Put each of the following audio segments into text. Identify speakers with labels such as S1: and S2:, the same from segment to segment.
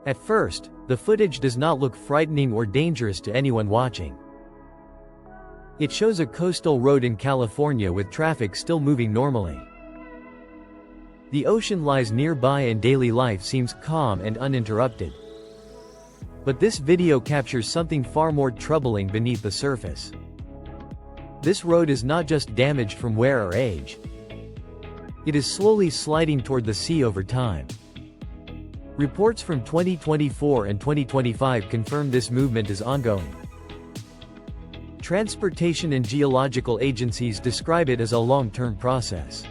S1: At first, the footage does not look frightening or dangerous to anyone watching. It shows a coastal road in California with traffic still moving normally. The ocean lies nearby and daily life seems calm and uninterrupted. But this video captures something far more troubling beneath the surface. This road is not just damaged from wear or age. It is slowly sliding toward the sea over time. Reports from 2024 and 2025 confirm this movement is ongoing. Transportation and geological agencies describe it as a long-term process.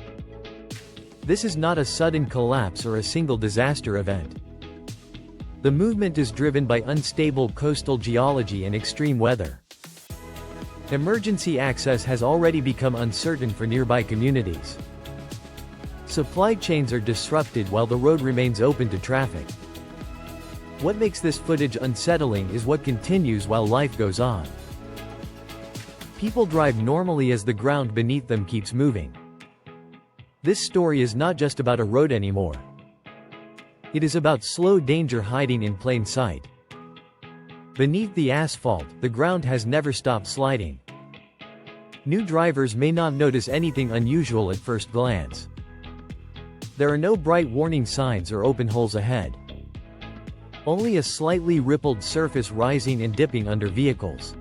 S1: This is not a sudden collapse or a single disaster event. The movement is driven by unstable coastal geology and extreme weather. Emergency access has already become uncertain for nearby communities. Supply chains are disrupted while the road remains open to traffic. What makes this footage unsettling is what continues while life goes on. People drive normally as the ground beneath them keeps moving. This story is not just about a road anymore. It is about slow danger hiding in plain sight. Beneath the asphalt, the ground has never stopped sliding. New drivers may not notice anything unusual at first glance. There are no bright warning signs or open holes ahead. Only a slightly rippled surface rising and dipping under vehicles.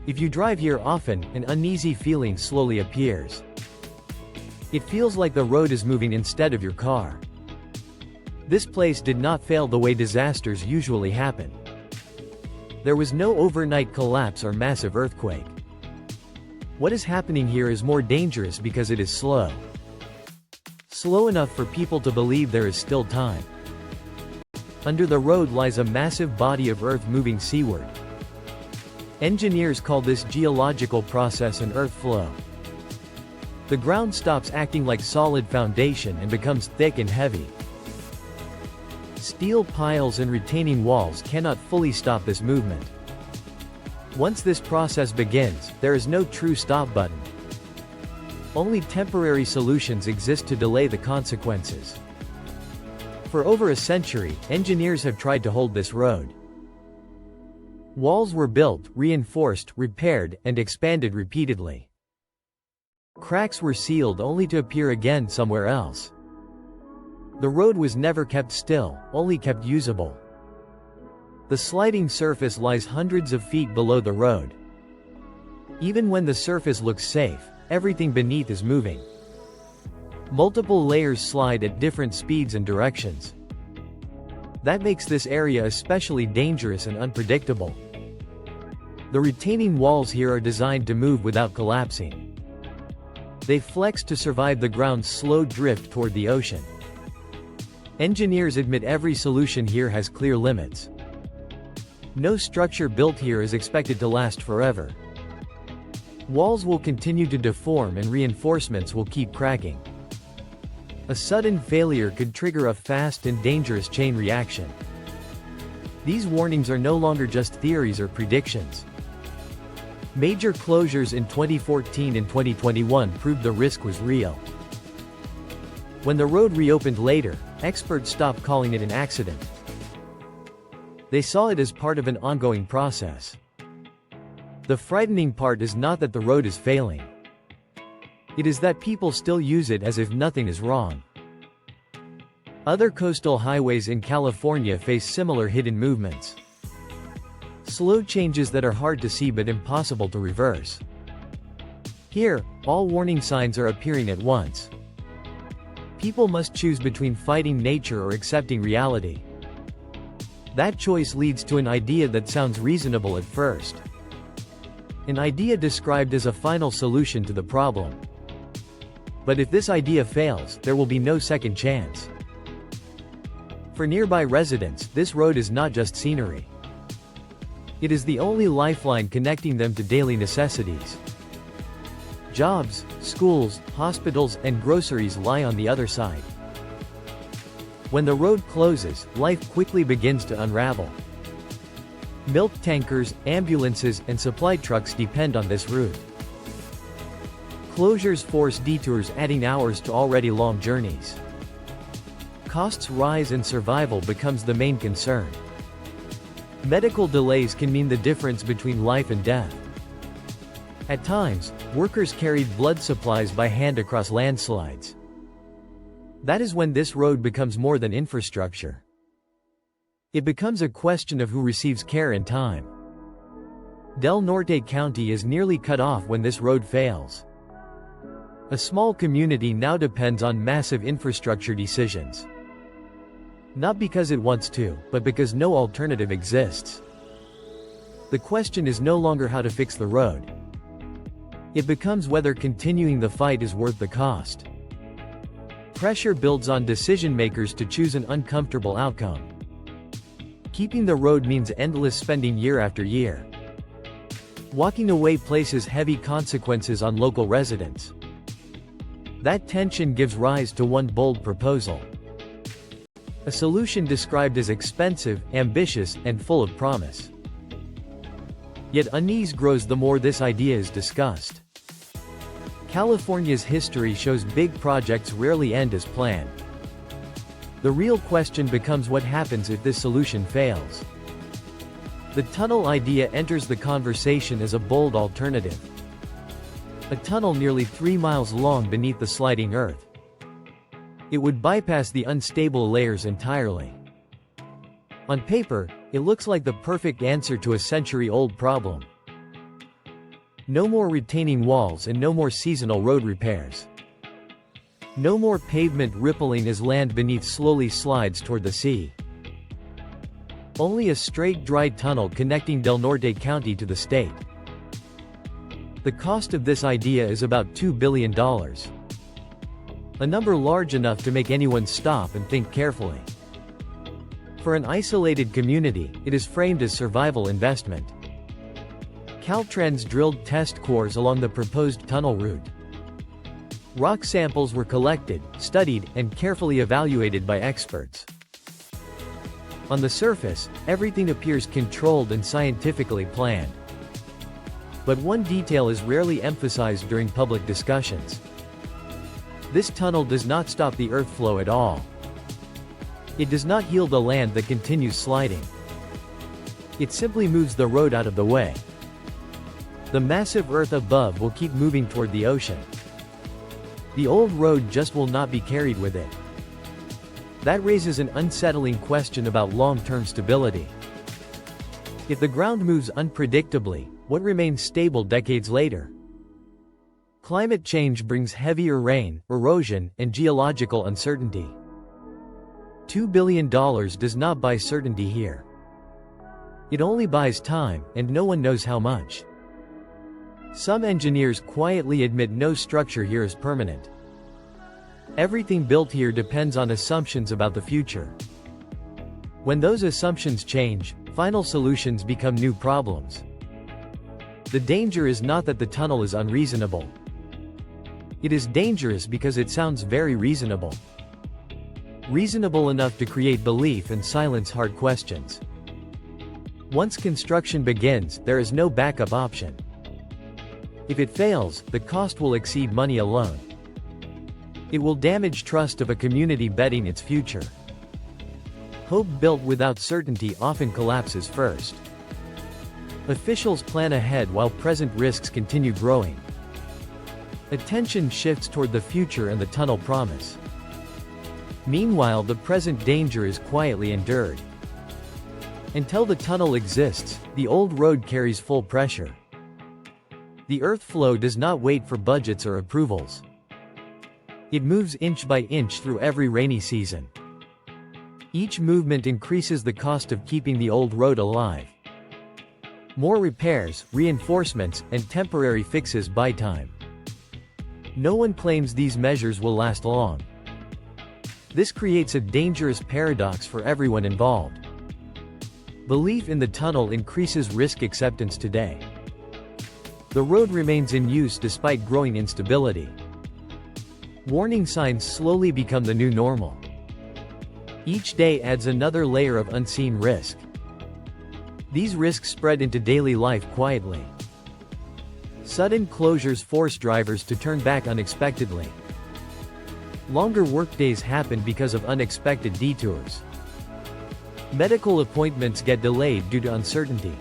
S1: If you drive here often, an uneasy feeling slowly appears. It feels like the road is moving instead of your car. This place did not fail the way disasters usually happen. There was no overnight collapse or massive earthquake. What is happening here is more dangerous because it is slow. Slow enough for people to believe there is still time. Under the road lies a massive body of earth moving seaward. Engineers call this geological process an earth flow. The ground stops acting like solid foundation and becomes thick and heavy. Steel piles and retaining walls cannot fully stop this movement. Once this process begins, there is no true stop button. Only temporary solutions exist to delay the consequences. For over a century, engineers have tried to hold this road. Walls were built, reinforced, repaired, and expanded repeatedly. Cracks were sealed only to appear again somewhere else. The road was never kept still, only kept usable. The sliding surface lies hundreds of feet below the road. Even when the surface looks safe, everything beneath is moving. Multiple layers slide at different speeds and directions. That makes this area especially dangerous and unpredictable. The retaining walls here are designed to move without collapsing. They flex to survive the ground's slow drift toward the ocean. Engineers admit every solution here has clear limits. No structure built here is expected to last forever. Walls will continue to deform and reinforcements will keep cracking. A sudden failure could trigger a fast and dangerous chain reaction. These warnings are no longer just theories or predictions. Major closures in 2014 and 2021 proved the risk was real. When the road reopened later, experts stopped calling it an accident. They saw it as part of an ongoing process. The frightening part is not that the road is failing. It is that people still use it as if nothing is wrong. Other coastal highways in California face similar hidden movements. Slow changes that are hard to see but impossible to reverse. Here, all warning signs are appearing at once. People must choose between fighting nature or accepting reality. That choice leads to an idea that sounds reasonable at first. An idea described as a final solution to the problem. But if this idea fails, there will be no second chance. For nearby residents, this road is not just scenery. It is the only lifeline connecting them to daily necessities. Jobs, schools, hospitals, and groceries lie on the other side. When the road closes, life quickly begins to unravel. Milk tankers, ambulances, and supply trucks depend on this route. Closures force detours, adding hours to already long journeys. costs rise and survival becomes the main concern. Medical delays can mean the difference between life and death. At times, workers carried blood supplies by hand across landslides. That is when this road becomes more than infrastructure. It becomes a question of who receives care in time. Del Norte County is nearly cut off when this road fails. A small community now depends on massive infrastructure decisions. Not because it wants to, but because no alternative exists. The question is no longer how to fix the road. It becomes whether continuing the fight is worth the cost. Pressure builds on decision makers to choose an uncomfortable outcome. Keeping the road means endless spending year after year. Walking away places heavy consequences on local residents. That tension gives rise to one bold proposal. A solution described as expensive, ambitious, and full of promise. Yet unease grows the more this idea is discussed. California's history shows big projects rarely end as planned. The real question becomes what happens if this solution fails. The tunnel idea enters the conversation as a bold alternative. A tunnel nearly 3 miles long beneath the sliding earth. It would bypass the unstable layers entirely. On paper, it looks like the perfect answer to a century-old problem. No more retaining walls and no more seasonal road repairs. No more pavement rippling as land beneath slowly slides toward the sea. Only a straight dry tunnel connecting Del Norte County to the state. The cost of this idea is about $2 billion. A number large enough to make anyone stop and think carefully. For an isolated community, it is framed as survival investment. Caltrans drilled test cores along the proposed tunnel route. Rock samples were collected, studied, and carefully evaluated by experts. On the surface, everything appears controlled and scientifically planned. But one detail is rarely emphasized during public discussions. This tunnel does not stop the earth flow at all. It does not heal the land that continues sliding. It simply moves the road out of the way. The massive earth above will keep moving toward the ocean. The old road just will not be carried with it. That raises an unsettling question about long-term stability. If the ground moves unpredictably, what remains stable decades later? Climate change brings heavier rain, erosion, and geological uncertainty. $2 billion does not buy certainty here. It only buys time, and no one knows how much. Some engineers quietly admit no structure here is permanent. Everything built here depends on assumptions about the future. When those assumptions change, final solutions become new problems. The danger is not that the tunnel is unreasonable. It is dangerous because it sounds very reasonable. Reasonable enough to create belief and silence hard questions. Once construction begins, there is no backup option. If it fails, the cost will exceed money alone. It will damage trust of a community betting its future. Hope built without certainty often collapses first. Officials plan ahead while present risks continue growing. Attention shifts toward the future and the tunnel promise. Meanwhile, the present danger is quietly endured. Until the tunnel exists, the old road carries full pressure. The earth flow does not wait for budgets or approvals. It moves inch by inch through every rainy season. Each movement increases the cost of keeping the old road alive. More repairs, reinforcements, and temporary fixes buy time. No one claims these measures will last long. This creates a dangerous paradox for everyone involved. Belief in the tunnel increases risk acceptance today. The road remains in use despite growing instability. Warning signs slowly become the new normal. Each day adds another layer of unseen risk. These risks spread into daily life quietly. Sudden closures force drivers to turn back unexpectedly. Longer workdays happen because of unexpected detours. Medical appointments get delayed due to uncertainty.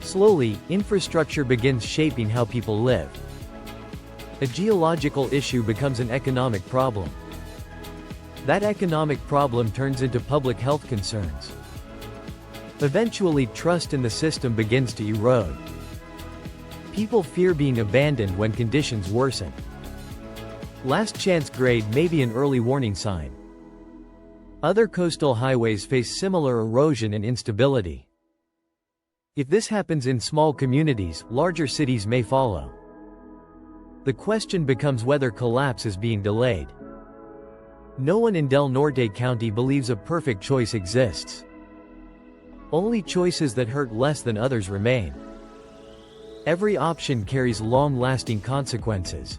S1: Slowly, infrastructure begins shaping how people live. A geological issue becomes an economic problem. That economic problem turns into public health concerns. Eventually, trust in the system begins to erode. People fear being abandoned when conditions worsen. Last chance grade may be an early warning sign. Other coastal highways face similar erosion and instability. If this happens in small communities, larger cities may follow. The question becomes whether collapse is being delayed. No one in Del Norte County believes a perfect choice exists. Only choices that hurt less than others remain. Every option carries long-lasting consequences.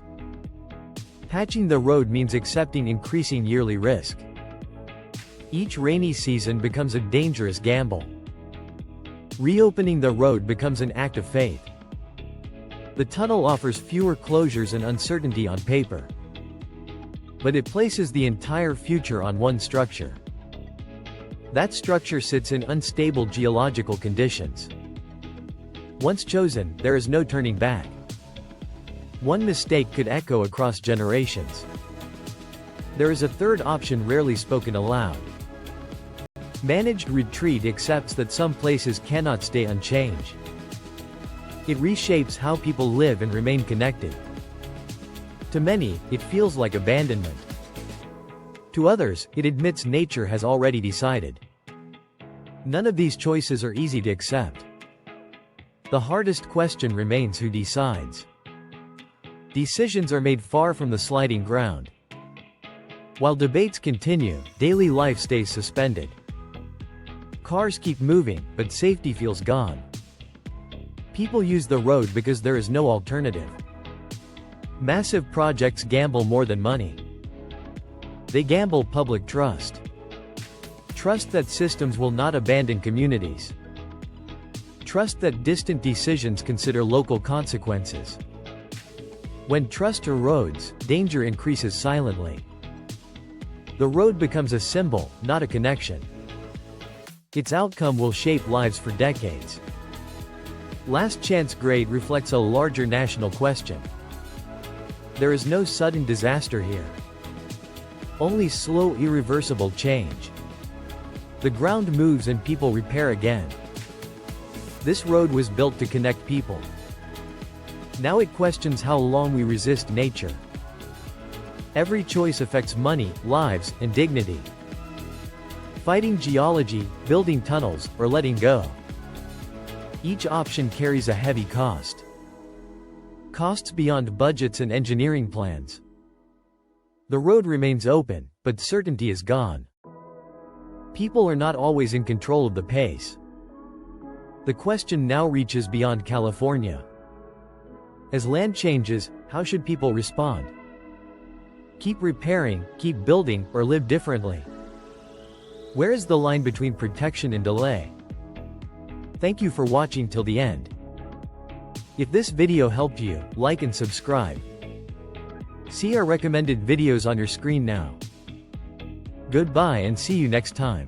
S1: Patching the road means accepting increasing yearly risk. Each rainy season becomes a dangerous gamble. Reopening the road becomes an act of faith. The tunnel offers fewer closures and uncertainty on paper. But it places the entire future on one structure. That structure sits in unstable geological conditions. Once chosen, there is no turning back. One mistake could echo across generations. There is a third option rarely spoken aloud. Managed retreat accepts that some places cannot stay unchanged. It reshapes how people live and remain connected. To many, it feels like abandonment. To others, it admits nature has already decided. None of these choices are easy to accept. The hardest question remains: who decides? Decisions are made far from the sliding ground. While debates continue, daily life stays suspended. Cars keep moving, but safety feels gone. People use the road because there is no alternative. Massive projects gamble more than money. They gamble public trust. Trust that systems will not abandon communities. Trust that distant decisions consider local consequences. When trust erodes, danger increases silently. The road becomes a symbol, not a connection. Its outcome will shape lives for decades. Last chance grade reflects a larger national question. There is no sudden disaster here. Only slow, irreversible change. The ground moves and people repair again. This road was built to connect people. Now it questions how long we resist nature. Every choice affects money, lives, and dignity. Fighting geology, building tunnels, or letting go. Each option carries a heavy cost. Costs beyond budgets and engineering plans. The road remains open, but certainty is gone. People are not always in control of the pace. The question now reaches beyond California. As land changes, how should people respond? Keep repairing, keep building, or live differently? Where is the line between protection and delay? Thank you for watching till the end. If this video helped you, like and subscribe. See our recommended videos on your screen now. Goodbye and see you next time.